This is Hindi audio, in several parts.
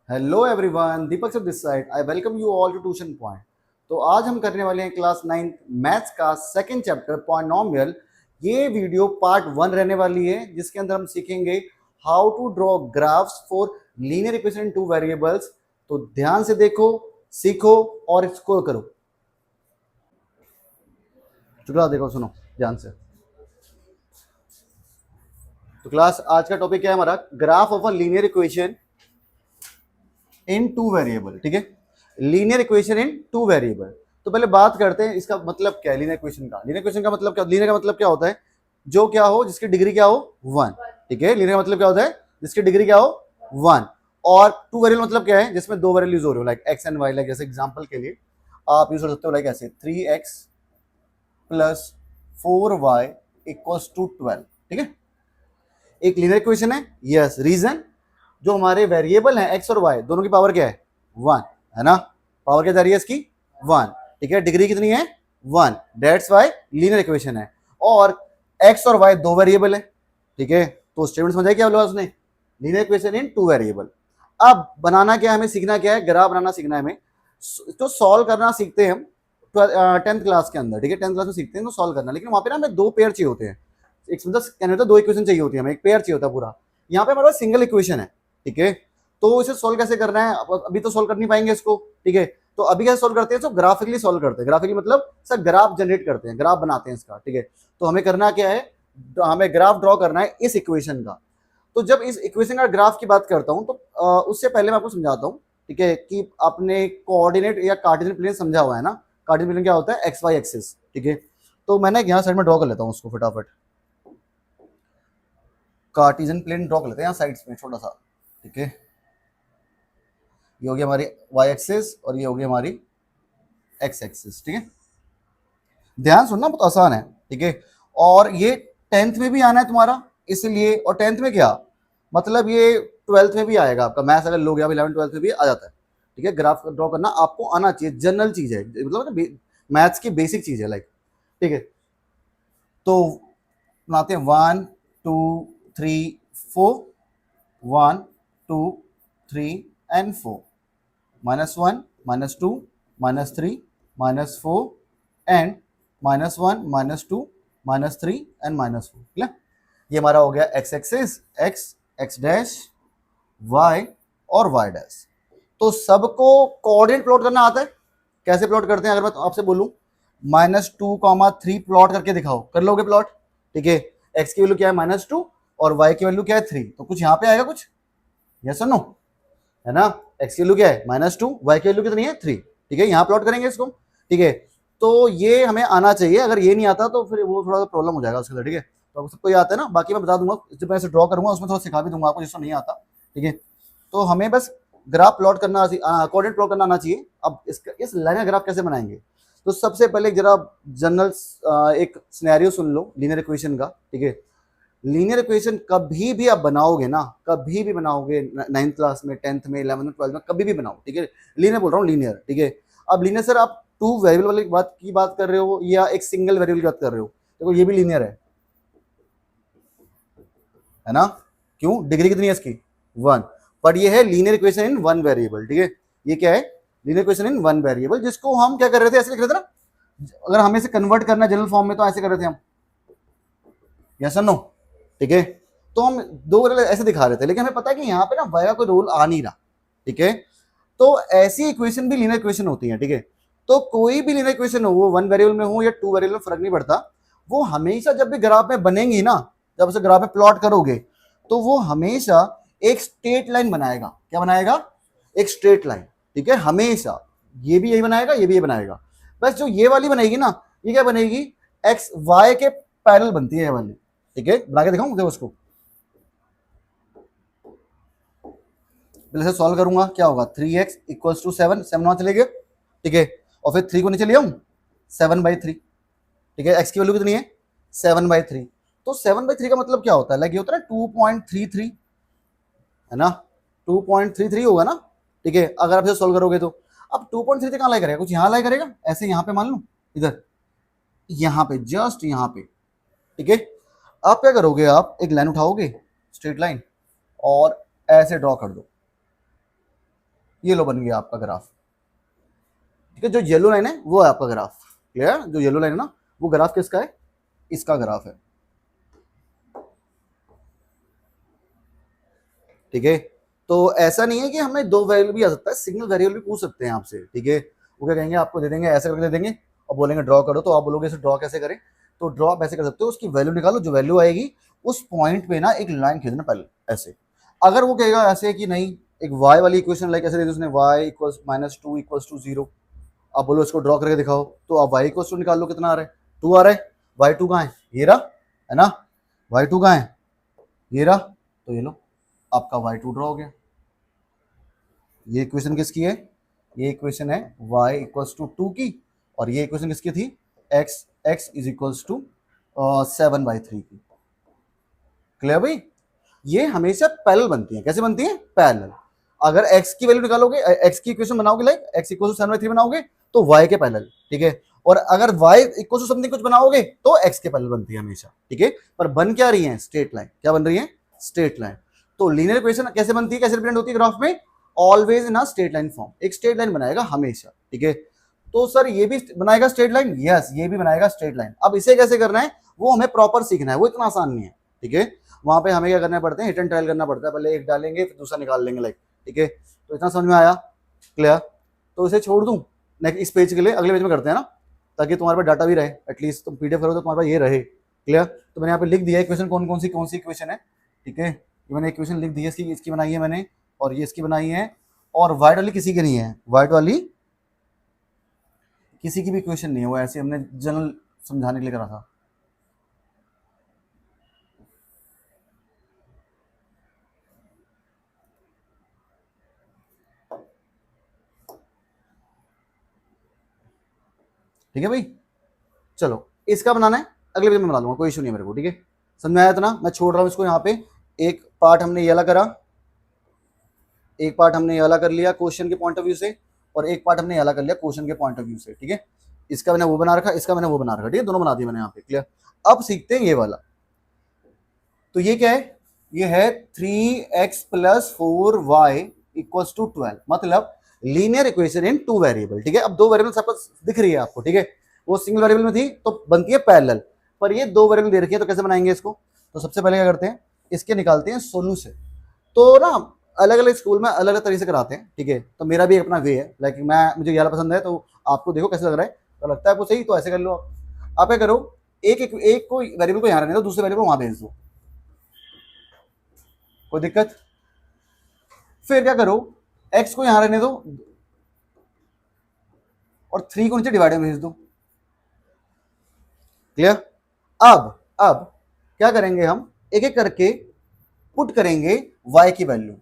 हेलो एवरीवन, दीपक से this side. I welcome you all to tuition point. तो आज हम करने वाले हैं क्लास 9 मैथ्स का सेकंड चैप्टर पॉलिनोमियल। ये वीडियो पार्ट 1 रहने वाली है, जिसके अंदर हम सीखेंगे how to draw graphs for linear equation in two variables. तो ध्यान से देखो, सीखो और स्कोर करो। चुकला देखो, सुनो ध्यान से। तो क्लास आज का टॉपिक क्या है हमारा? Graph of a linear equation in two variable. ठीक है, linear equation in two variable. तो पहले बात करते हैं इसका मतलब क्या है लीनियर इक्वेशन का। लीनियर इक्वेशन का मतलब क्या? लीनियर का मतलब क्या होता है? जो क्या हो, जिसकी डिग्री क्या हो, 1। ठीक है, लीनियर का मतलब क्या होता है? जिसकी डिग्री क्या हो, 1। और टू वेरिएबल मतलब क्या है? जिसमें दो वेरिएबल यूज हो रहे हो, like x and y. Like जैसे एग्जांपल के लिए आप यूज कर सकते हो लाइक ऐसे 3x plus 4y equals to 12। ठीक है, एक लीनियर इक्वेशन है। यस, रीजन जो हमारे वेरिएबल हैं एक्स और वाई, दोनों की पावर क्या है? 1 है ना। पावर क्या जा रही है इसकी? 1। ठीक है, डिग्री कितनी है? 1। दैट्स वाई लीनियर इक्वेशन है। और एक्स और वाई दो वेरिएबल है। ठीक है, तो स्टेटमेंट समझ आया क्या बोला उसने? Linear equation in two variable. अब बनाना क्या है हमें? सीखना क्या है? ग्राफ बनाना सीखना है हमें। तो सॉल्व करना सीखते हैं हम 10th क्लास के अंदर। ठीक है, 10th क्लास में सीखते हैं तो सॉल्व करना। लेकिन वहां पे ना हमें दो पेयर चाहिए होते हैं। एक मतलब कहने होता है दो इक्वेशन चाहिए होती है हमें, एक पेयर चाहिए होता है पूरा। यहाँ पे हमारे पास सिंगल इक्वेशन है। ठीक है, तो इसे सोल्व कैसे करना है? अभी तो सोल्व कर नहीं पाएंगे इसको। ठीक है, तो अभी कैसे सोल्व करते हैं? तो ग्राफिकली सोल्व करते हैं। ग्राफिकली मतलब सर ग्राफ जनरेट करते हैं, ग्राफ बनाते हैं इसका। ठीक है, तो हमें करना क्या है? हमें ग्राफ ड्रॉ करना है इस इक्वेशन का। तो जब इस इक्वेशन का ग्राफ की बात करता हूं तो उससे पहले मैं आपको समझाता हूं। ठीक है, कि आपने कोऑर्डिनेट या कार्टेशियन प्लेन समझा हुआ है ना। कार्टेशियन प्लेन क्या होता है? X y axis. ठीक है, तो मैंने यहाँ साइड में ड्रॉ कर लेता हूँ उसको फटाफट। कार्टेशियन प्लेन ड्रॉ कर लेते हैं यहाँ साइड्स में छोटा सा। ठीक है, ये होगी हमारी वाई एक्सिस और ये होगी हमारी एक्स एक्सिस। ठीक है, ध्यान सुनना, बहुत आसान है। ठीक है, और ये 10th में भी आना है तुम्हारा, इसलिए। और 10th में क्या मतलब, ये 12th में भी आएगा आपका। मैथ्स अगर लोग 11 12th में भी आ जाता है। ठीक है, ग्राफ ड्रॉ करना आपको आना चाहिए, जनरल चीज है, मतलब मैथ्स की बेसिक चीज है लाइक। ठीक है, तो बनाते हैं 1 2 3 4। 1 2 3 एंड 4। -1 -2 -3 -4 and -1 -2 -3 and -4। ठीक है, ये हमारा हो गया x axis, x x dash, y और वाई डैश। तो सबको कोऑर्डिनेट प्लॉट करना आता है। कैसे प्लॉट करते हैं? अगर मैं तो आपसे बोलूं -2, 3 प्लॉट करके दिखाओ, कर लोगे प्लॉट? ठीक है, एक्स की वैल्यू क्या है? -2 और वाई की वैल्यू क्या है? 3। तो कुछ यहाँ पे आएगा कुछ? यस और नो? है ना। एक्स की वैल्यू क्या है? -2, वाई की वैल्यू कितनी है? 3। ठीक है, यहाँ प्लॉट करेंगे इसको। ठीक है, तो ये हमें आना चाहिए। अगर ये नहीं आता तो फिर वो थोड़ा सा प्रॉब्लम हो जाएगा उसके अंदर। ठीक है, तो आपको सबको ये आता है ना। बाकी मैं बता दूंगा, जब मैं इसे ड्रॉ करूंगा उसमें थोड़ा सिखा भी दूंगा आपको जिसको नहीं आता। ठीक है, तो हमें बस ग्राफ प्लॉट करना, कोऑर्डिनेट प्लॉट करना आना चाहिए। अब इस लाइन का ग्राफ कैसे बनाएंगे? तो सबसे पहले जरा जनरल एक सिनेरियो सुन लो लीनियर इक्वेशन का। ठीक है, लीनियर इक्वेशन कभी भी आप बनाओगे ना, कभी भी बनाओगे 9th क्लास में, 10th में, 11th में, 12th में, कभी भी बनाओ। ठीक है, लीनियर बोल रहा हूँ, लीनियर। ठीक है, अब लीनियर सर आप टू वेरिएबल वाली बात कर रहे हो या एक सिंगल वेरिएबल की बात कर रहे हो? देखो ये भी लीनियर है ना। क्यों? डिग्री कितनी है इसकी? 1। पर ये है linear equation in one variable. ठीक है, ये क्या है? Linear equation in one variable, जिसको हम क्या कर रहे थे? ऐसे लिख रहे थे ना। अगर हमें से कन्वर्ट करना जनरल फॉर्म में तो ऐसे कर रहे थे हम। यस और नो? ठीक है, तो हम दो वेरिएबल ऐसे दिखा रहे थे, लेकिन हमें पता है कि यहाँ पे ना वाई का कोई रोल आ नहीं रहा। ठीक है, तो ऐसी इक्वेशन भी लीनियर इक्वेशन होती है। ठीक है, तो कोई भी लीनियर इक्वेशन हो, वो वन वेरिएबल में हो या टू वेरिएबल में, फर्क नहीं पड़ता। वो हमेशा जब भी ग्राफ में बनेंगी ना, जब उसे ग्राफ में प्लॉट करोगे, तो वो हमेशा एक स्ट्रेट लाइन बनाएगा। क्या बनाएगा? एक स्ट्रेट लाइन। ठीक है, हमेशा ये भी यही बनाएगा, ये भी यही बनाएगा। बस जो ये वाली बनेगी ना, ये क्या बनेगी? एक्स वाई के पैरेलल बनती है ये वाली। ठीक है, बना के दिखाऊं देखो उसको। पहले से सॉल्व करूंगा, क्या होगा? 3x इक्वल्स टू 7, 7 वहां चले गए। ठीक है, और फिर 3 को नीचे ले आऊं, 7/3। ठीक है, x की वैल्यू कितनी है? 7/3। तो 7/3 का मतलब क्या होता है? लाइक ये होता है 2.33, है ना। 2.33 होगा ना। ठीक है, अगर आप इसे सॉल्व करोगे तो। अब 2.33 कहाँ लाई करेगा? कुछ यहाँ लाई करेगा, ऐसे यहाँ पे मान लो, इधर यहाँ पे, जस्ट यहाँ पे। ठीक है, आप क्या करोगे? आप एक लाइन उठाओगे, स्ट्रेट लाइन, और ऐसे ड्रॉ कर दो। ये लो बन गया आपका ग्राफ, ठीक है। जो येलो लाइन है वो है आपका ग्राफ, क्लियर। जो येलो लाइन है ना वो ग्राफ किसका है, इसका ग्राफ है, ठीक है। तो ऐसा नहीं है कि हमें दो वेरिएबल भी आ सकता है, सिंगल वेरिएबल भी पूछ सकते हैं आपसे, ठीक है। वो क्या कहेंगे, आपको दे देंगे, ऐसे करके दे देंगे और बोलेंगे ड्रॉ करो, तो आप बोलोगे इसे ड्रॉ कैसे करें, तो ड्रॉ आप ऐसे कर सकते हो, उसकी वैल्यू निकालो, जो वैल्यू आएगी उस पॉइंट पे ना एक लाइन खींचना पहले ऐसे। अगर वो कहेगा ऐसे कि नहीं, एक y वाली इक्वेशन लाइक ऐसे दे दी उसने, y इक्वल्स -2 इक्वल्स टू 0, आप बोलो इसको ड्रॉ करके दिखाओ, तो आप y इक्वल्स टू निकाल लो, कितना आ रहा है, 2 आ रहा है। y2 कहाँ है, ये रहा, है ना, y2 कहाँ है, ये रहा, तो ये लो आपका y2 ड्रॉ हो गया। ये इक्वेशन किसकी है, ये इक्वेशन है y इक्वल्स टू 2 की, और ये इक्वेशन किसकी थी, x इज इक्वल्स टू 7/3 की। क्लियर भाई, ये हमेशा पैरेलल बनती है, कैसे बनती है, पैरेलल। अगर x की वैल्यू निकालोगे, x की इक्वेशन बनाओगे, लाइक x इक्वल टू 7/3 बनाओगे तो y के पैरेलल, ठीक है। और अगर y इक्वल टू समथिंग कुछ बनाओगे तो x के पैरेलल बनती है हमेशा, ठीक है। पर बन क्या रही है, स्ट्रेट लाइन, क्या बन रही है, स्ट्रेट लाइन। तो लीनियर इक्वेशन कैसे बनती है, कैसे रिप्रेजेंट होती है ग्राफ में, always in a straight line form, एक स्ट्रेट लाइन बनाएगा हमेशा, ठीक है। तो सर ये भी बनाएगा स्ट्रेट लाइन, यस ये भी बनाएगा स्ट्रेट लाइन। अब इसे कैसे करना है वो हमें प्रॉपर सीखना है, वो इतना आसान नहीं है, ठीक है। वहां पे हमें क्या करना पड़ता है, हिट एंड ट्रायल करना पड़ता है, पहले एक डालेंगे फिर दूसरा निकाल लेंगे, लाइक, ठीक है। तो इतना समझ में आया, क्लियर। तो इसे छोड़ दूं नेक्स्ट इस पेज के लिए, अगले पेज में करते हैं ना, ताकि तुम्हारे पास डाटा भी रहे, एटलीस्ट तुम पीडीएफ करो तो तुम्हारे पास ये रहे, क्लियर। तो मैंने यहाँ पे लिख दिया इक्वेशन कौन सी इक्वेशन है, ठीक है। ये मैंने इक्वेशन लिख दी है, इसकी बनाई है मैंने, और ये इसकी बनाई है, और वाइट वाली किसी की नहीं है, वाइट वाली किसी की भी इक्वेशन नहीं है, वो ऐसे हमने जनरल समझाने के लिए करा था। ठीक है भाई, चलो इसका बनाना है, अगले वीडियो में बना लूंगा, कोई इशू नहीं है मेरे को, ठीक है। समझ में आया इतना, मैं छोड़ रहा हूँ इसको यहाँ पे। एक पार्ट हमने ये वाला करा, एक पार्ट हमने ये वाला कर लिया क्वेश्चन के पॉइंट ऑफ व्यू से, और एक पार्ट हमने ये वाला कर लिया क्वेश्चन के पॉइंट ऑफ व्यू से, ठीक है। इसका मैंने वो बना रखा, इसका मैंने वो बना रखा, ठीक है, दोनों बना दिए मैंने यहाँ पे, क्लियर। अब सीखते हैं ये वाला। तो ये क्या है, ये है 3x + 4y = 12, मतलब linear equation in two variable, ठीक है। अब दो वेरिएबल सबको दिख रही है आपको, ठीक है, वो सिंगल वेरिएबल में थी तो बनती है पैरेलल, पर ये दो वेरिएबल दे रखी है, तो कैसे बनाएंगे इसको। तो सबसे पहले क्या करते हैं, इसके निकालते हैं सोल्यूशन। तो ना अलग अलग स्कूल में अलग अलग तरीके से कराते हैं, ठीक है। तो मेरा भी अपना वे है, लाइक मुझे ये वाला पसंद है, तो आपको देखो कैसे लग रहा है, तो लगता है आपको सही, तो ऐसे कर लो आप क्या करो, एक को वेरिएबल को यहाँ रहने दो, दूसरे वेरिएबल को वहां भेज दो, कोई दिक्कत। फिर क्या करो, x को यहां रहने दो और 3 को नीचे डिवाइडर में भेज दो, क्लियर। अब क्या करेंगे, हम एक एक करके पुट करेंगे y की वैल्यू,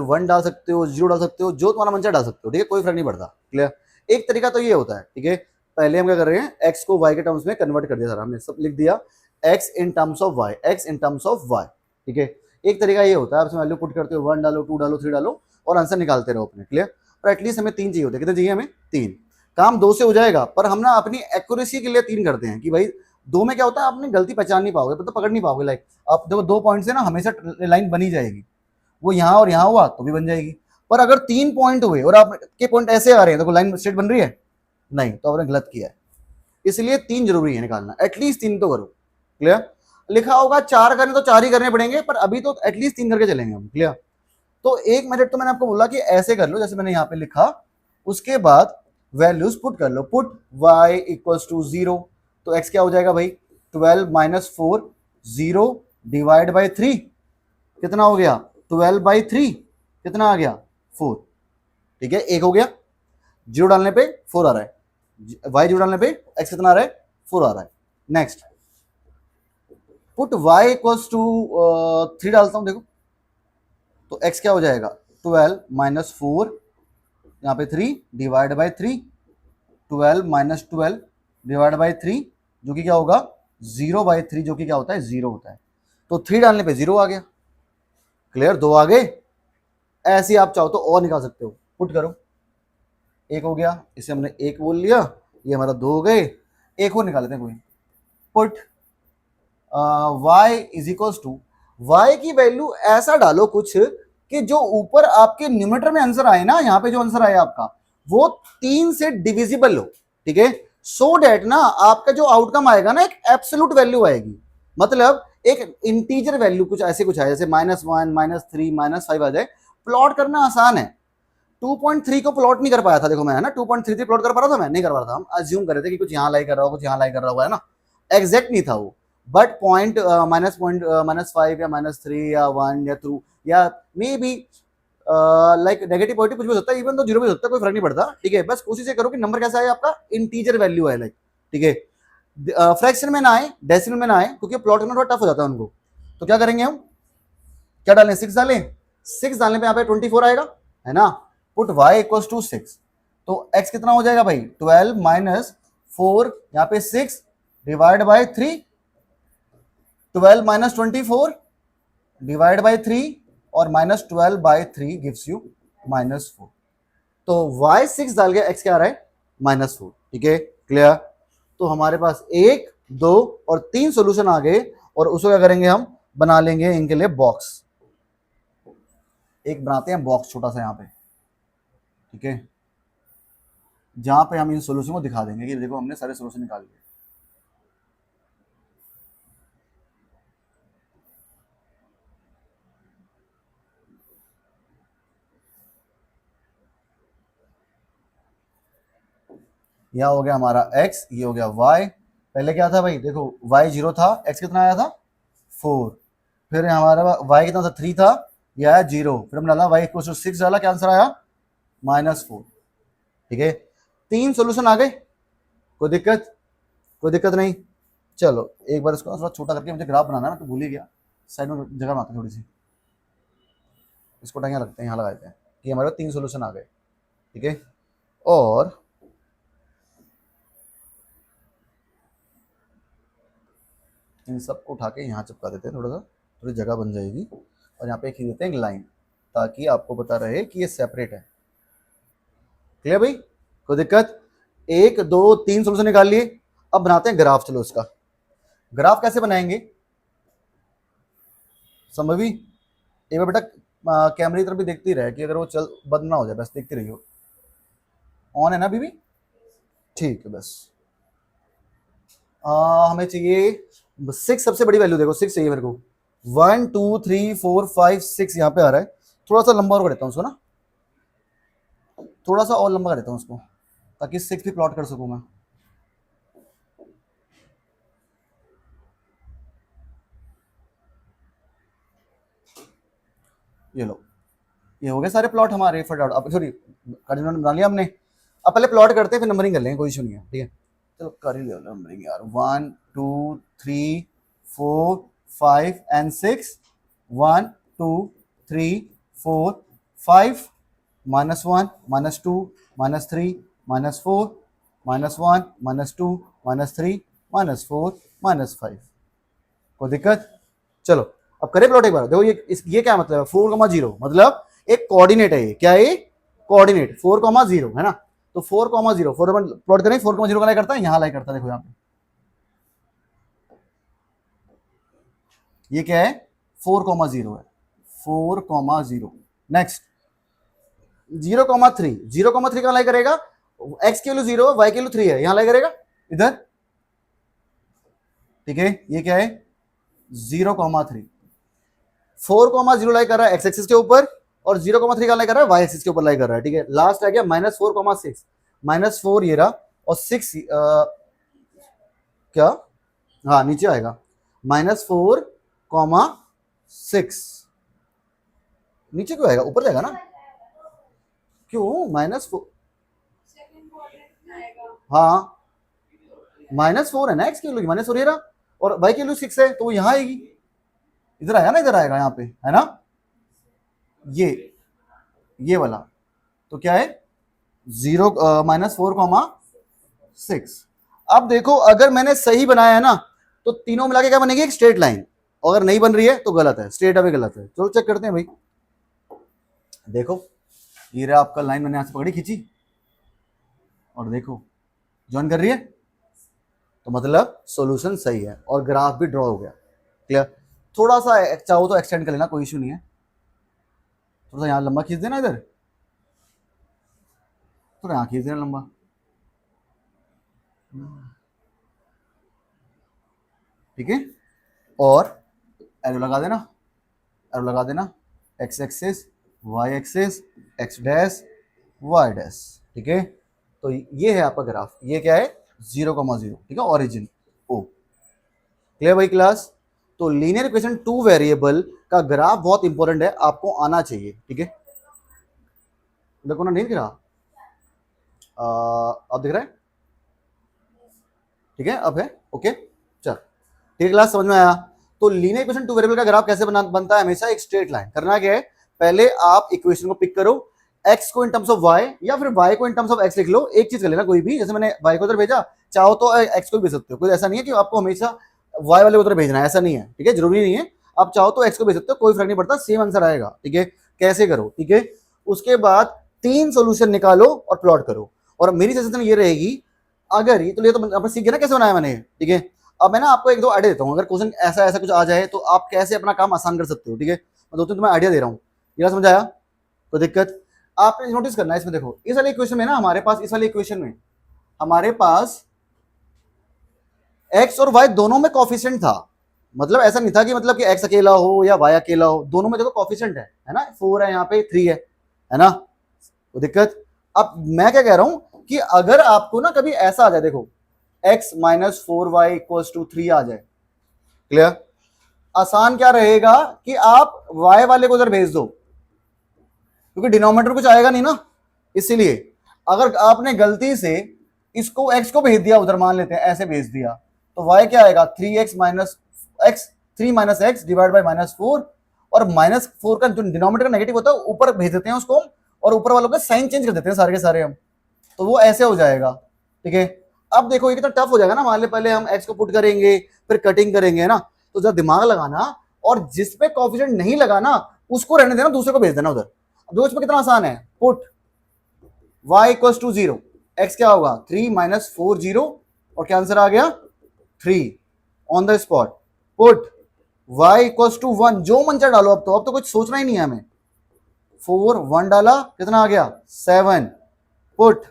1 डाल सकते हो, 0 डाल सकते हो, जो तुम्हारा मन चाहे डाल सकते हो, ठीक है, कोई फर्क नहीं पड़ता, क्लियर। एक तरीका तो ये होता है, ठीक है। पहले हम क्या कर रहे हैं, x को y के टर्म्स में कन्वर्ट कर दिया, सारा हमने सब लिख दिया, x in terms of y, x in terms of y, ठीक है। एक तरीका ये होता है, आप इसमें वैल्यू पुट करते हो, 1 डालो, 2 डालो, 3 डालो, और आंसर निकालते रहो अपने, क्लियर। और एटलीस्ट हमें 3 चाहिए होते हैं, कितने चाहिए हमें, 3। काम 2 से हो जाएगा, पर हम ना अपनी एक्यूरेसी के लिए 3 करते हैं, कि भाई 2 में क्या होता है, आपने गलती पहचान नहीं पाओगे, तो पकड़ नहीं पाओगे, लाइक आप देखो 2 पॉइंट से ना हमेशा लाइन बनी जाएगी, वो यहाँ और यहाँ हुआ तो भी बन जाएगी। पर अगर 3 पॉइंट हुए और आपके पॉइंट ऐसे आ रहे हैं, तो लाइन स्ट्रेट बन रही है, नहीं, तो आपने गलत किया है। इसलिए 3 जरूरी है निकालना, एटलीस्ट 3 तो करो, क्लियर। लिखा होगा 4 करने तो 4 ही करने पड़ेंगे, पर अभी तो एटलीस्ट 3 करके चलेंगे हम, क्लियर। तो एक मेथड तो मैंने आपको बोला कि ऐसे कर लो, जैसे मैंने यहाँ पे लिखा, उसके बाद वैल्यूज पुट कर लो, पुट y = 0, तो x क्या हो जाएगा भाई, 12 - 4, 0 डिवाइड बाई 3, कितना हो गया, 12/3, कितना आ गया, 4, ठीक है, एक हो गया। 0 डालने पे 4 आ रहा है, y 0 डालने पे x कितना आ रहा है, 4 आ रहा है। नेक्स्ट पुट y = 3 डालता हूं, देखो, तो x क्या हो जाएगा, 12 - 4, यहाँ पे 3 डिवाइड बाई 3, 12 - 12 डिवाइड बाई 3, जो कि क्या होगा, 0/3, जो कि क्या होता है, 0 होता है। तो 3 डालने पे 0 आ गया, क्लियर, 2 आ गए। ऐसे ही आप चाहो तो और निकाल सकते हो, पुट करो, एक हो गया, इसे हमने एक बोल लिया, ये हमारा 2 हो गए, एक और निकाल लेते हैं कोई, पुट y = y की वैल्यू ऐसा डालो कुछ कि जो ऊपर आपके न्यूमरेटर में आंसर आए ना, यहाँ पे जो आंसर आया आपका वो 3 से डिविजिबल हो, ठीक है, सो डेट ना आपका जो आउटकम आएगा ना एक एब्सोल्यूट वैल्यू आएगी, मतलब एक इंटीजर वैल्यू कुछ ऐसे कुछ आए, जैसे -1 -3 -5 आ जाए। प्लॉट करना आसान है। 2.3 को प्लॉट नहीं कर पाया था, देखो मैं, है ना, 2.33 प्लॉट कर पा रहा था, मैं नहीं कर पा रहा था, हम अज्यूम कर रहे थे कि कुछ यहाँ लाई कर रहा होगा, कुछ यहाँ लाई कर रहा होगा, है ना, एग्जैक्ट नहीं था वो, बट पॉइंट -5 या -3 या 1 या 2 या may be like negative positive कुछ भी हो सकता है, इवन तो जीरो भी हो सकता है, कोई फर्क नहीं पड़ता, ठीक है, बस कोशिश ये करो कि नंबर कैसा है आपका, इंटीजर वैल्यू है, लाइक, ठीक है, फ्रैक्शन में ना आए, डेसिमल में ना आए, क्योंकि प्लॉट करना थोड़ा टफ हो जाता है उनको। तो क्या करेंगे हम, क्या डालें, 6 डालें, 6 डालने पे यहाँ पे 24 आएगा, है ना, पुट y इक्वल्स टू 6, तो x कितना हो जाएगा भाई, 12 माइनस 4, यहाँ पे 6 divide by 3, 12 minus 24 divide by 3 और -12 बाय 3 गिव्स यू -4। तो y 6 डाल के x क्या आ रहा है, -4, ठीक है, क्लियर। तो हमारे पास 1 2 और 3 सोल्यूशन आ गए, और उसको क्या करेंगे, हम बना लेंगे इनके लिए बॉक्स, एक बनाते हैं बॉक्स छोटा सा यहाँ पे, ठीक है, जहां पे हम इन सोल्यूशन को दिखा देंगे कि देखो हमने सारे सोल्यूशन निकाल लिए। यह हो गया हमारा x, ये हो गया y, पहले क्या था भाई, देखो y 0 था, x कितना आया था 4, फिर हमारा y कितना था 3 था, यह आया 0, फिर हमने डाला y इक्वल टू 6 डाला, क्या आंसर आया -4, ठीक है, 3 सोल्यूशन आ गए, कोई दिक्कत, कोई दिक्कत नहीं। चलो एक बार इसको थोड़ा छोटा करके, मुझे ग्राफ बनाना है, मैं तो भूल ही गया, साइड में जगह बनाते हैं थोड़ी सी, इसको टाइम लगते हैं, यहाँ लगा देते हैं, कि हमारे 3 सोल्यूशन आ गए, ठीक है, और इन सबको उठा के यहाँ चिपका देते हैं, थोड़ा सा थोड़ी जगह बन जाएगी, और यहाँ पे खींच देते हैं एक लाइन, ताकि आपको पता रहे कि ये सेपरेट है, क्लियर भाई, कोई दिक्कत। 1 2 3 सोल्यूशन निकाल लिए, अब बनाते हैं ग्राफ, चलो इसका ग्राफ कैसे बनाएंगे, संभवी एक बार बेटा कैमरे की तरफ भी देखती रहे, कि अगर वो चल बंद ना हो जाए, बस देखती रहियो, ऑन है ना अभी भी, ठीक है, बस हमें चाहिए 6, सबसे बड़ी वैल्यू देखो 6 चाहिए मेरे को, 1 2 3 4 5 6 यहाँ पे आ रहा है, थोड़ा सा लंबा और कर देता हूँ उसको ना, थोड़ा सा और लंबा कर देता हूँ उसको, ताकि 6 भी प्लॉट कर सकूँ मैं। ये लो, ये हो गए सारे प्लॉट हमारे फटाफट, अब सॉरी कार्डिनल बना लिया हमने, अब पहले प्लॉट करते हैं, फिर नंबरिंग कर लेंगे, कोई इशू नहीं है, ठीक है, चलो कर ही लिया नंबरिंग यार, 1 2 3 4 5 एंड 6, 1 2 3 4 5 -1 -2 -3 -4 -1 -2 -3 -4 -5, कोई दिक्कत। चलो अब करें प्लॉट एक बार, देखो ये क्या मतलब है, 4,0 मतलब एक कोऑर्डिनेट है, ये क्या है, कोऑर्डिनेट 4,0 है ना, तो 4,0 प्लॉट करें, 4,0 का लाई करता है, यहाँ लाई करता है, देखो यहाँ पे ये क्या है, 4,0 है, 4,0, नेक्स्ट 0,3, 0,3 का लाई करेगा, x की वैल्यू 0 y की वैल्यू 3 है, यहाँ लाई करेगा इधर, ठीक है, ये क्या है 0,3, 4,0 लाई कर रहा है एक्स एक्सिस के ऊपर, और 0,3 का लाई कर रहा है वाई एक्सिस के ऊपर लाई कर रहा है, ठीक है, लास्ट आ गया -4,6, -4 ये रहा, और 6 क्या, हाँ नीचे आएगा -4,6, नीचे क्यों आएगा, ऊपर जाएगा ना, क्यों -4, हाँ -4 है ना, एक्स की वैल्यू -4 ये रहा, और वाई की वैल्यू 6 है, तो वो यहाँ आएगी, इधर आएगा ना, इधर आएगा यहाँ पे, है ना, ये वाला, तो क्या है -4,6। अब देखो अगर मैंने सही बनाया है ना, तो तीनों मिला के क्या बनेगी, एक स्ट्रेट लाइन, अगर नहीं बन रही है तो गलत है, स्ट्रेट अवे गलत है, चलो चेक करते हैं भाई, देखो ये रहा आपका लाइन, मैंने यहां से पकड़ी खींची, और देखो ज्वाइन कर रही है, तो मतलब सॉल्यूशन सही है, और ग्राफ भी ड्रॉ हो गया, क्लियर। थोड़ा सा चाहो तो एक्सटेंड कर लेना, कोई इशू नहीं है, थोड़ा सा यहाँ लंबा खींच देना, इधर थोड़ा यहाँ खींच देना लंबा, ठीक है। और एरो लगा देना, एरो लगा देना, x axis, y axis, x dash, y dash, ठीक है। तो ये है आपका ग्राफ, ये क्या है 0,0, ठीक है, ऑरिजिन ओ। क्लियर भाई क्लास? तो लीनियर इक्वेशन टू वेरिएबल का ग्राफ बहुत इंपॉर्टेंट है, आपको आना चाहिए, ठीक है। देखो ना, नहीं दिख रहा? अब दिख रहा है? ठीक है, अब है ओके, चल ठीक है क्लास, समझ में आया? तो लीनियर इक्वेशन टू वेरिएबल का ग्राफ कैसे बनता है? हमेशा एक स्ट्रेट लाइन। करना क्या है, पहले आप इक्वेशन को पिक करो, x को इन टर्म्स ऑफ y या फिर y को इन टर्म्स ऑफ x लिख लो, एक चीज कर लेना कोई भी, जैसे मैंने y को उधर भेजा, चाहो तो x को भी भेज सकते हो, कोई ऐसा नहीं है कि आपको हमेशा y वाले को उधर भेजना है, ऐसा नहीं है, ठीक है, जरूरी नहीं है, आप चाहो तो x को भेज सकते हो, कोई फर्क नहीं पड़ता, सेम आंसर आएगा, ठीक है। कैसे करो, ठीक है, उसके बाद 3 सोल्यूशन निकालो और प्लॉट करो, और मेरी सजेशन ये रहेगी, अगर ये तो अपन सीख गए ना कैसे बनाया मैंने, ठीक है। अब मैं ना आपको एक दो आइडिया देता हूँ, अगर क्वेश्चन ऐसा ऐसा कुछ आ जाए तो आप कैसे अपना काम आसान कर सकते हो, ठीक है। मैं दो तीन तुम्हें आइडिया दे रहा हूँ, ये समझ आया? तो दिक्कत आपने नोटिस करना है इसमें, देखो इस वाले इक्वेशन में ना हमारे पास, इस वाले इक्वेशन में हमारे पास x और y दोनों में कॉफिशिएंट था, मतलब ऐसा नहीं था कि मतलब कि x अकेला हो या y अकेला हो, दोनों में देखो कॉफिशिएंट है ना, 4 है यहाँ पे 3 है ना, तो दिक्कत। अब मैं क्या कह रहा हूं कि अगर आपको ना कभी ऐसा आ जाए, देखो x minus 4y equals to 3 आ जाए, क्लियर, आसान क्या रहेगा कि आप y वाले को उधर भेज दो, क्योंकि डिनोमिनेटर कुछ आएगा नहीं ना, इसीलिए अगर आपने गलती से इसको x को भेज दिया उधर, मान लेते हैं ऐसे भेज दिया, तो y क्या आएगा 3x minus x, 3 minus x divide by -4, और -4 का जो डिनोमिनेटर का नेगेटिव होता है ऊपर भेज देते हैं उसको, और ऊपर वालों का साइन चेंज कर देते हैं सारे के सारे हम, तो वो ऐसे हो जाएगा, ठीक है। अब देखो ये कितना टफ हो जाएगा ना, मान ले पहले हम x को पुट करेंगे फिर कटिंग करेंगे ना, तो जरा दिमाग लगाना, और जिसपे कॉफिशिएंट नहीं लगाना उसको रहने देना, दूसरे को भेज देना उधर। दो इसमें कितना आसान है, put y equals to 0, x क्या होगा 3 माइनस 4 0, और क्या आंसर आ गया 3 on the spot, put y equals to 1, जो मन चाहे डालो, अब तो कुछ सोचना ही नहीं है हमें, 4 1 डाला, कितना आ गया 7, पुट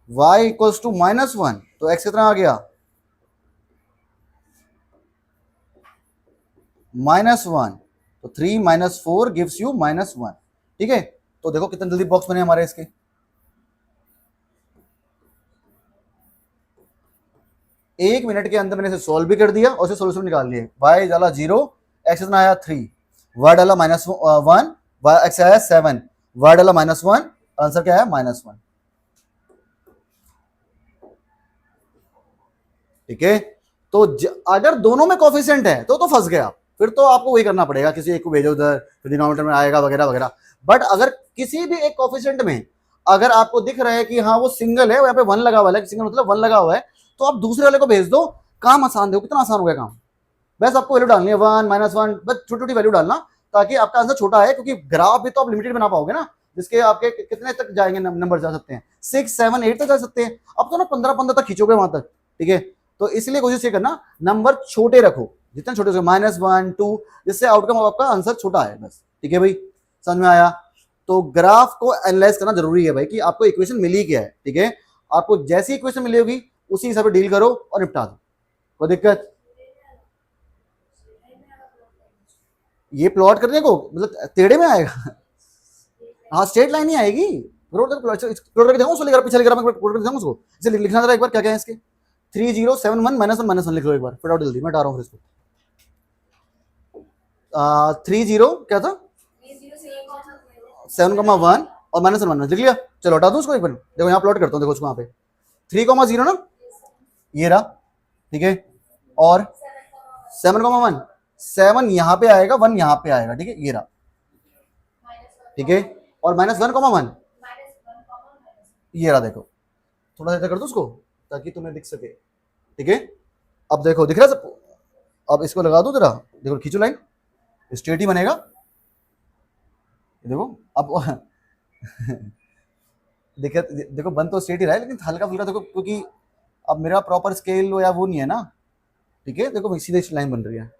y इक्वल्स टू -1, तो x कितना आ गया -1, तो 3 माइनस 4 गिव्स यू -1, ठीक है। तो देखो कितने जल्दी बॉक्स बने हमारे इसके, एक मिनट के अंदर मैंने इसे सॉल्व भी कर दिया और इसे सोल्यूशन निकाल लिए, y डाला 0, x कितना आया 3, y डाला -1, x आया 7, y डाला -1, आंसर क्या है -1, ठीक है। तो अगर दोनों में कोफिशिएंट है तो फंस गया, फिर तो आपको वही करना पड़ेगा, किसी एक को भेजो उधर, फिर डिनोमिनेटर में आएगा वगैरह वगैरह। बट अगर किसी भी एक कोफिशिएंट में अगर आपको दिख रहा है कि हाँ वो सिंगल है, यहाँ पे 1 लगा हुआ है, सिंगल मतलब 1 लगा हुआ है, तो आप दूसरे वाले को भेज दो, काम आसान देखो कितना आसान हो गया काम। बस आपको वैल्यू डालनी है 1 -1, बस छोटी छोटी वैल्यू डालना, ताकि आपका आंसर छोटा है, क्योंकि ग्राफ भी तो आप लिमिटेड बना पाओगे ना, जिसके आपके कितने तक जाएंगे, नंबर जा सकते हैं 6 7 8 तक जा सकते हैं, अब तो ना 15 तक खींचोगे वहां तक, ठीक है। तो इसलिए कोशिश ये करना नंबर छोटे रखो, जितने छोटे -1 2, जिससे आउटकम आपका आंसर छोटा है, बस, ठीक है भाई, समझ में आया? तो ग्राफ को एनालाइज करना जरूरी है भाई, कि आपको इक्वेशन मिली क्या है, ठीक है, आपको जैसी इक्वेशन मिली होगी उसी हिसाब से डील करो और निपटा दो, कोई दिक्कत? ये प्लॉट करने को मतलब टेढ़े में आएगा हाँ स्ट्रेट लाइन ही आएगी, प्लॉट करके देखो उसको, लेकर पीछे लेकर प्लॉट करके देखो उसको, इसे लिखना जरा एक बार क्या क्या है इसके, 3071 -1 लिख लो एक बार फटाफट जल्दी, मैं हटा रहा हूँ फिर इसको। 30 क्या था 7,1 और -1 लिख लिया, चलो हटा दो उसको एक बार, देखो यहाँ प्लॉट करता हूँ, देखो उसको यहाँ पे 3,0 ना, ये रहा, ठीक है, और 7,1, 7 यहाँ पे आएगा, 1 यहाँ पे आएगा, ठीक है, ये रहा, ठीक है, और -1,1 ये रहा, देखो थोड़ा सा कर दो उसको ताकि तुम्हें दिख सके, ठीक है। अब देखो दिख रहा है सब, अब इसको लगा दो जरा, देखो खींचो लाइन, स्ट्रेट ही बनेगा, देखो अब देखो बन तो स्ट्रेट ही रहा है, लेकिन हल्का फुल्का देखो, क्योंकि अब मेरा प्रॉपर स्केल या वो नहीं है ना, ठीक है, देखो सीधे लाइन बन रही है,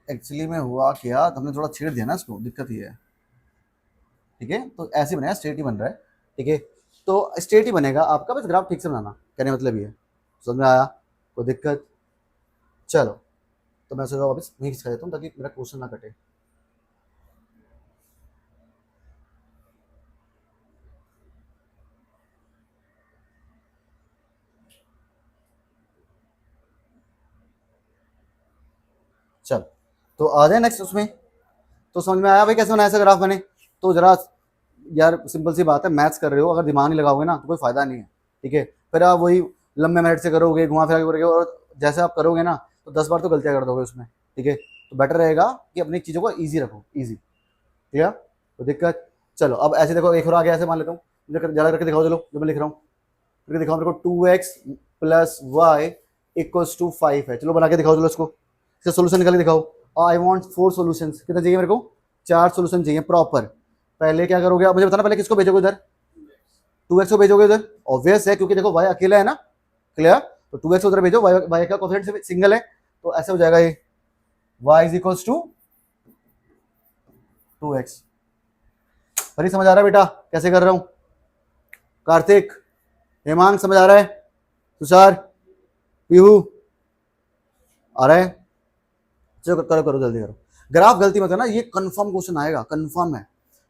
एक्चुअली में हुआ क्या, तो हमने थोड़ा छेड़ दिया ना इसको, दिक्कत ये है। ठीक है, तो ऐसे बनाया, स्ट्रेट ही बन रहा है। ठीक है, तो स्ट्रेट ही बनेगा आपका, बस ग्राफ ठीक से बनाना, कहने का मतलब ये है। समझ में आया? कोई दिक्कत? चलो, तो मैं सोचा वापस वहीं खिंचा देता हूँ ताकि मेरा क्वेश्चन ना कटे। चल, तो आ जाए नेक्स्ट उसमें। तो समझ में आया भाई कैसे बनाया ऐसा ग्राफ मैंने? तो जरा यार सिंपल सी बात है, मैथ्स कर रहे हो, अगर दिमाग नहीं लगाओगे ना तो कोई फायदा नहीं है। ठीक है, फिर आप वही लंबे मेथड से करोगे, घुमा फिरा के करोगे, और जैसे आप करोगे ना तो 10 बार तो गलतियां कर दोगे उसमें। ठीक है, तो बेटर रहेगा कि अपनी चीज़ों को ईजी रखो, ईजी। ठीक है, तो दिक्कत? चलो अब ऐसे देखो, एक और आ गया, ऐसे मान लेता हूँ, मुझे ज़्यादा करके दिखाओ, चलो जो मैं लिख रहा हूँ करके दिखाओ मेरे को। 2x plus Y equals to 5 है। चलो बना के दिखाओ, चलो इसको, इसका सोल्यूशन निकाल के दिखाओ। I want 4 solutions. कितना चाहिए मेरे को? 4 सोल्यूशन चाहिए प्रॉपर। पहले क्या करोगे आप मुझे बताना, पहले किसको भेजोगे उधर? 2x को भेजोगे उधर, ऑब्वियस है क्योंकि देखो y अकेला है ना, क्लियर? तो 2x उधर भेजो, y का कोएफिशिएंट सिंगल है, तो ऐसे हो जाएगा ये y is equals to 2x। पर समझ आ रहा है बेटा कैसे कर रहा हूं? कार्तिक, हेमांग, समझ आ रहा है? तुषार, पीहू, आ रहा है? चलो करो करो, जल्दी करो। ग्राफ गलती मत करना, ये कंफर्म क्वेश्चन आएगा, कंफर्म है।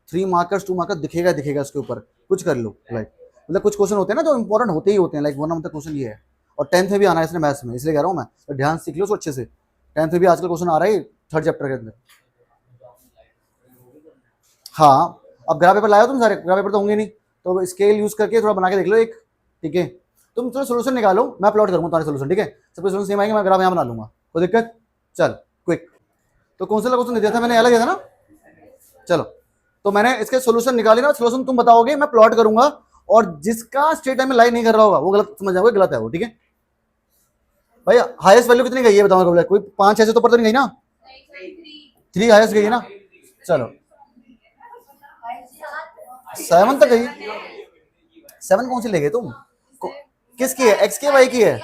3 मार्कर्स 2 मार्कर दिखेगा दिखेगा इसके ऊपर, कुछ कर लो। लाइक मतलब कुछ क्वेश्चन होते हैं ना जो इंपॉर्टेंट होते ही होते हैं, लाइक 1 नंबर क्वेश्चन ये है, और 10th में भी आना है इसने मैथ्स में, इसलिए कह रहा हूँ मैं, तो ध्यान सीख लो उसको अच्छे से। 10th में भी आजकल क्वेश्चन आ रहा है 3rd चैप्टर के अंदर। हाँ, अब ग्राफ पेपर लाओ तुम, सारे ग्राफ पेपर तो होंगे नहीं, तो स्केल यूज करके थोड़ा बना के देख लो एक। ठीक है, तुम थोड़ा सोल्यूशन निकालो, मैं प्लॉट करूंगा तुम्हारे सोल्यूशन। ठीक है, सबके सोल्यूशन सेम आएंगे, मैं ग्राफ यहाँ बना लूंगा, कोई दिक्कत? चल क्विक। तो कौन सा क्वेश्चन दिया था मैंने, अलग दिया था ना? चलो, तो मैंने इसके सोल्यूशन निकाले ना, सोल्यूशन तुम बताओगे, मैं प्लॉट करूंगा, और जिसका स्ट्रेट लाइन में लाइन नहीं कर रहा होगा वो गलत समझ जाओगे, गलत है वो। ठीक है भाई, हाईएस्ट वैल्यू कितनी गई है बताओ? कोई 5 ऐसे तो ऊपर तो नहीं गई ना? 3 हाईएस्ट गई है ना? चलो 7 तक गई। 7 कौन सी ले गए तुम? किसकी है, एक्स की वाई की है?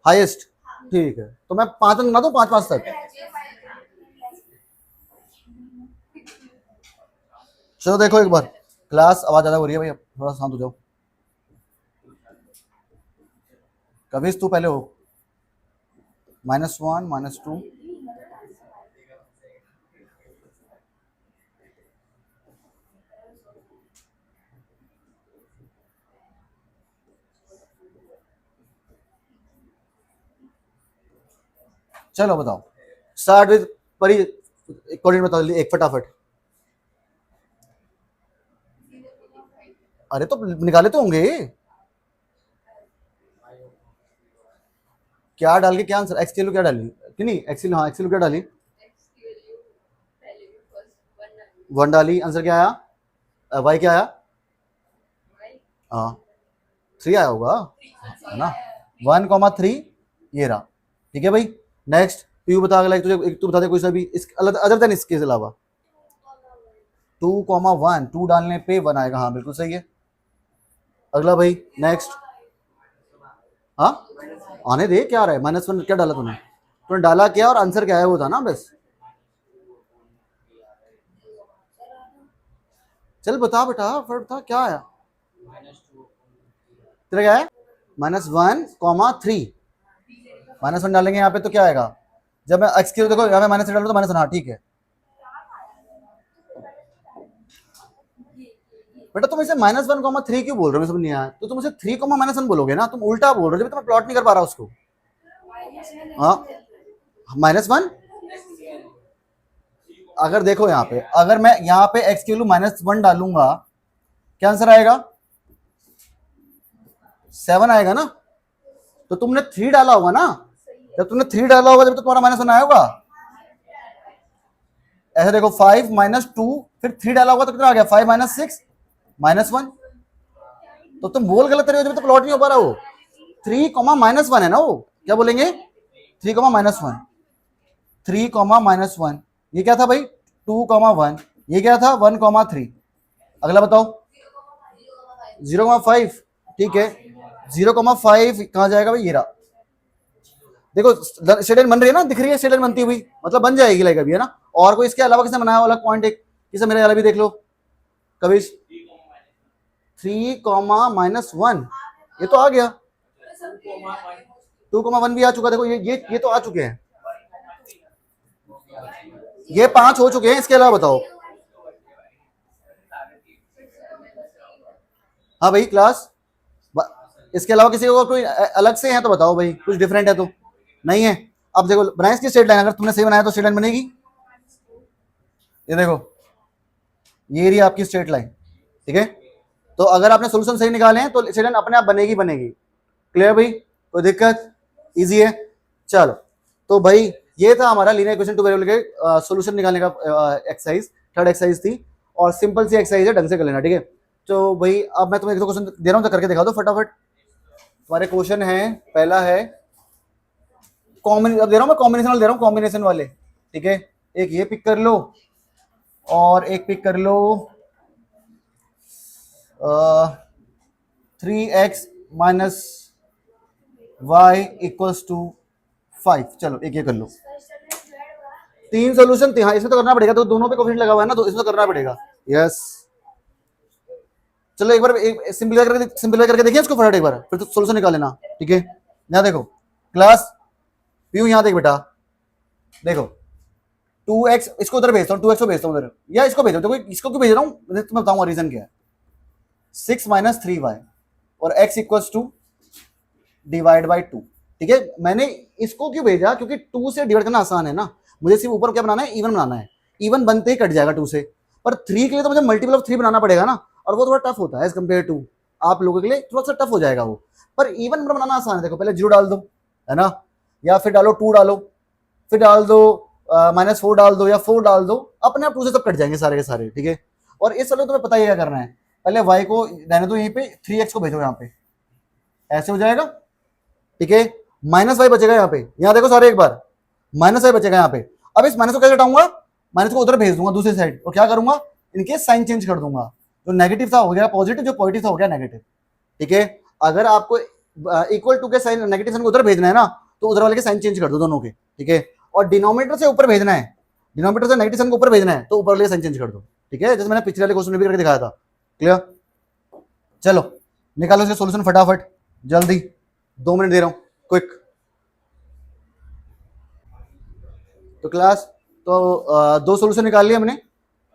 हाईएस्ट, ठीक है, तो मैं 5 तक बना दूं, 5 तक। चलो देखो एक बार, क्लास आवाज ज्यादा हो रही है भाई, थोड़ा शांत हो जाओ। कभी तू पहले हो, -1 -2, चलो बताओ, स्टार्ट विद परी, कोऑर्डिनेट बता ली एक फटाफट। अरे तो निकाले तो होंगे, क्या डाल के क्या आंसर? एक्स की वैल्यू क्या डाली कि नहीं? एक्स, हाँ एक्स की वैल्यू क्या डाली? 1 डाली, आंसर क्या आया? वाई क्या आया? हाँ 3 आया होगा, है ना? 1,3 ये रहा। ठीक है भाई, नेक्स्ट यू बता, अगला तुझे एक तू बता दे कोई सा भी इस अदर देन इसके अलावा। 2,1, 2 डालने पे 1 आएगा, हाँ बिल्कुल सही है। अगला भाई नेक्स्ट, हाँ आने दे, क्या आ रहा है? -1 क्या डाला तूने? तूने डाला क्या और आंसर क्या है वो था ना बस। चल बता बेटा, फट बता क्या आया तेरा, क्या है? -1,3, -1 डालेंगे यहाँ पे तो क्या आएगा? जब मैं एक्स की देखो यहाँ पे -3 डालूं तो -1, हाँ ठीक है बेटा। तुम इसे -1,3 क्यों बोल रहे हो? समझ नहीं आया तो तुम इसे 3,-1 बोलोगे ना, तुम उल्टा बोल रहे हो, जब मैं प्लॉट नहीं कर पा रहा उसको। हाँ -1, अगर देखो यहाँ पे, अगर मैं यहाँ पे एक्स की वैल्यू -1 डालूंगा, क्या आंसर आएगा? 7 आएगा ना? तो तुमने 3 डाला होगा ना, जब तुमने 3 डाला होगा जब तो तुम्हारा -1 आया होगा। ऐसे देखो 5 -2 फिर 3 डाला होगा तो कितना आ गया? 5 -6 -1। तो तुम बोल गलत रहे हो, जब तो प्लॉट नहीं हो पा रहा वो। 3, -1 है ना वो, क्या बोलेंगे? 3, -1, 3, -1, ये क्या था भाई? 2, 1, ये क्या था? 1, 3। अगला बताओ 0,5, ठीक है 0,5 कहाँ जाएगा भाई? ये रहा। देखो स्ट्रेट लाइन बन रही है ना, दिख रही है स्ट्रेट लाइन बनती हुई, मतलब बन जाएगी लाइक अभी, है ना। और कोई इसके अलावा किसने बनाया वाला पॉइंट, एक किसे मेरे वाला भी देख लो कभी। 3,-1 ये तो आ गया। 2,1 भी आ चुका, देखो ये तो आ चुके हैं, ये 5 हो चुके हैं। इसके अलावा बताओ। हाँ भाई क्लास, इसके अलावा किसी को कोई अलग से है तो बताओ भाई, कुछ डिफरेंट है तो। नहीं है। अब देखो बनाए इसकी स्ट्रेट लाइन, अगर तुमने सही बनाया तो स्ट्रेट लाइन बनेगी। ये देखो, ये रही आपकी स्ट्रेट लाइन, ठीक है। तो अगर आपने सोल्यूशन सही निकाले हैं तो स्ट्रेट लाइन अपने आप बनेगी बनेगी। क्लियर भाई, कोई दिक्कत, इजी है। चलो तो भाई ये था हमारा लीनियर इक्वेशन टू वेरिएबल के सॉल्यूशन निकालने का एक्सरसाइज, थर्ड एक्सरसाइज थी, और सिंपल सी एक्सरसाइज है, ढंग से कर लेना, ठीक है। तो भाई अब मैं तुम्हें एक दो क्वेश्चन दे रहा हूँ, तो करके दिखा दो फटाफट। तुम्हारे क्वेश्चन है, पहला है अब दे रहा हूँ मैं कॉम्बिनेशन वाले दे रहा हूँ, कॉम्बिनेशन वाले, ठीक है। एक ये पिक कर लो और एक पिक कर लो 3x minus y equals to 5। चलो एक ये कर लो। 3 सोल्यूशन थे, हाँ इसमें तो करना पड़ेगा, तो दोनों पे कोफिशिएंट लगा हुआ है ना, तो इसमें तो करना पड़ेगा। यस चलो एक बार सिंपलीफाई करके देखिए इसको फटाफट एक बार, फिर तो सोल्यूशन निकाल लेना, ठीक है। यहाँ देखो क्लास पीयू, यहाँ देख बेटा, देखो 2x, इसको उधर भेजता हूँ, 2x को भेजता हूँ उधर, या इसको भेजो, देखो इसको क्यों भेज रहा हूँ तुम्हें बताऊंगा रीजन क्या है। 6 माइनस 3y और x equals to divide by 2, ठीक है। मैंने इसको क्यों भेजा, क्योंकि 2 से डिवाइड करना आसान है ना, मुझे सिर्फ ऊपर क्या बनाना है, इवन बनाना है। इवन बनते ही कट जाएगा 2 से, पर 3 के लिए तो मुझे मल्टीपल ऑफ 3 बनाना पड़ेगा ना, और वो थोड़ा टफ होता है एज कम्पेयर टू आप लोगों के लिए, थोड़ा सा टफ हो जाएगा वो। पर इवन बनाना आसान है, देखो पहले 0 डाल दो, है ना, या फिर डालो 2 डालो, फिर डाल दो -4 डाल दो, या 4 डाल दो, अपने आप 2 से सब कट जाएंगे सारे के सारे, ठीक है। और इस वाले तुम्हें पता ही क्या करना है, पहले y को रहने दो यहीं पे, 3x को भेजो यहाँ पे, ऐसे हो जाएगा, ठीक है। माइनस वाई बचेगा यहाँ पे, यहाँ देखो सारे एक बार, माइनस वाई बचेगा यहाँ पे। अब इस माइनस को कैसे हटाऊंगा, माइनस को उधर भेज दूंगा दूसरी साइड, और क्या करूंगा, इनके साइन चेंज कर दूंगा, जो नेगेटिव था हो गया पॉजिटिव, जो पॉजिटिव था हो गया नेगेटिव, ठीक है। अगर आपको इक्वल टू के साइन, नेगेटिव साइन को उधर भेजना है ना, तो उधर वाले के साइन चेंज कर दो दोनों के, ठीक है। और डिनोमिनेटर से ऊपर भेजना है, डिनोमिनेटर से नेगेटिव साइन को ऊपर भेजना है, तो ऊपर वाले के साइन चेंज कर दो, ठीक है, जैसे मैंने पिछले वाले क्वेश्चन में भी करके दिखाया था। क्लियर, चलो निकालो इसका सॉल्यूशन फटाफट, जल्दी, 2 मिनट दे रहा हूं, क्विक। तो क्लास तो 2 सोल्यूशन निकाल लिया हमने,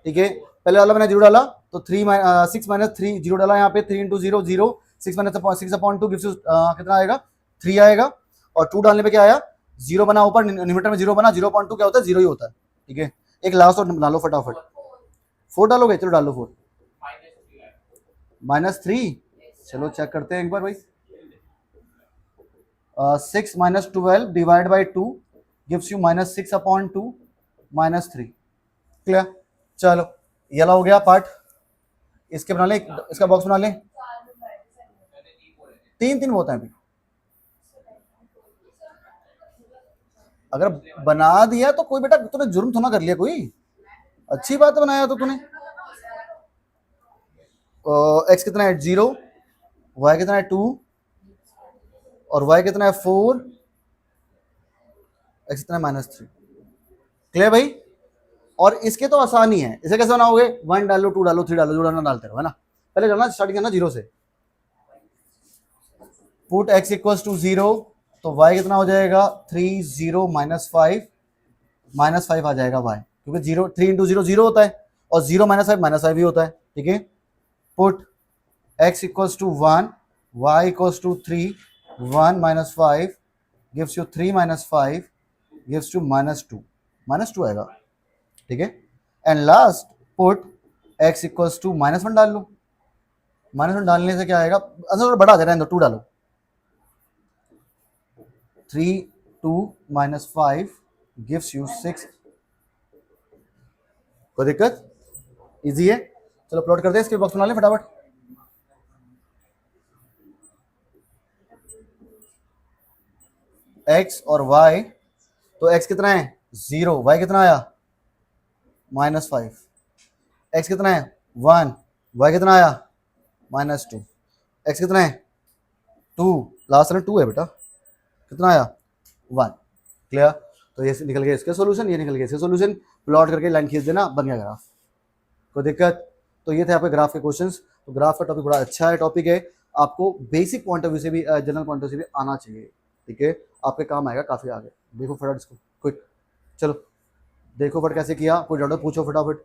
ठीक है। पहले वाला मैंने 0 डाला, तो 6 माइनस 3, 0 डाला यहाँ पे, 3 इंटू 0 0, 6 माइनस 6/2 गिव्स यू कितना आएगा, 3 आएगा। और 2 डालने पे क्या आया, 0 बना ऊपर, न्यूमरेटर में 0 बना, 0.2 क्या होता है, 0 ही होता है, ठीक है। एक लास्ट और बना लो फटाफट, 4 डालोगे, चलो डालो 4, -3, चलो चेक करते हैं एक बार भाई। 6 minus 12 divide by 2 gives you -6/2 -3। Clear, चलो ये वाला हो गया पार्ट। इसके बना ले, इसका बॉक्स बना ले, 3 होता है अभी। अगर बना दिया तो कोई बेटा तूने जुर्म थोड़ा कर लिया, कोई अच्छी बात बनाया तो तूने। एक्स कितना है 0, वाई कितना है 2, और वाई कितना है 4, एक्स कितना है -3। क्लियर भाई, और इसके तो आसान ही है, इसे कैसे बनाओगे, 1 डालो, 2 डालो, 3 डालो, जो डालना डालते रहो, है ना। पहले करना स्टार्ट करना 0 से, पुट x इक्वल्स टू 0, तो y कितना हो जाएगा 3 0 -5 आ जाएगा y, क्योंकि 0 3 इंटू 0 0 होता है, और 0 -5 भी होता है, ठीक है। Put x equals to 1, y equals to 3, 1 -5 gives you 3 -5 gives you -2 आएगा, ठीक है। And last put x equals to -1 डाल लो, -1 डालने से क्या आएगा, आंसर बड़ा आ जाएगा, 2 डालो, 3 2 -5 गिव्स यू 6। कोई दिक्कत, इजी है। चलो प्लॉट करते हैं, इसके बॉक्स बना ले फटाफट। x और y, तो x कितना है 0, y कितना आया -5, x कितना है 1, y कितना आया -2, x कितना है 2, लास्ट में 2 है बेटा, कितना आया 1। क्लियर? तो ये निकल गया इसका सॉल्यूशन, ये निकल गया इसका सॉल्यूशन, प्लॉट करके लाइन खींच देना, बन गया ग्राफ। कोई दिक्कत? तो ये थे आपके ग्राफ के क्वेश्चंस। तो ग्राफ का टॉपिक बड़ा अच्छा है, टॉपिक है, आपको बेसिक पॉइंट ऑफ व्यू से भी, जनरल पॉइंट ऑफ व्यू से भी आना चाहिए, ठीक है, आपके काम आएगा काफी आगे। देखो फटाफट इसको, क्विक, चलो देखो फट कैसे किया, कोई डाउट पूछो फटाफट।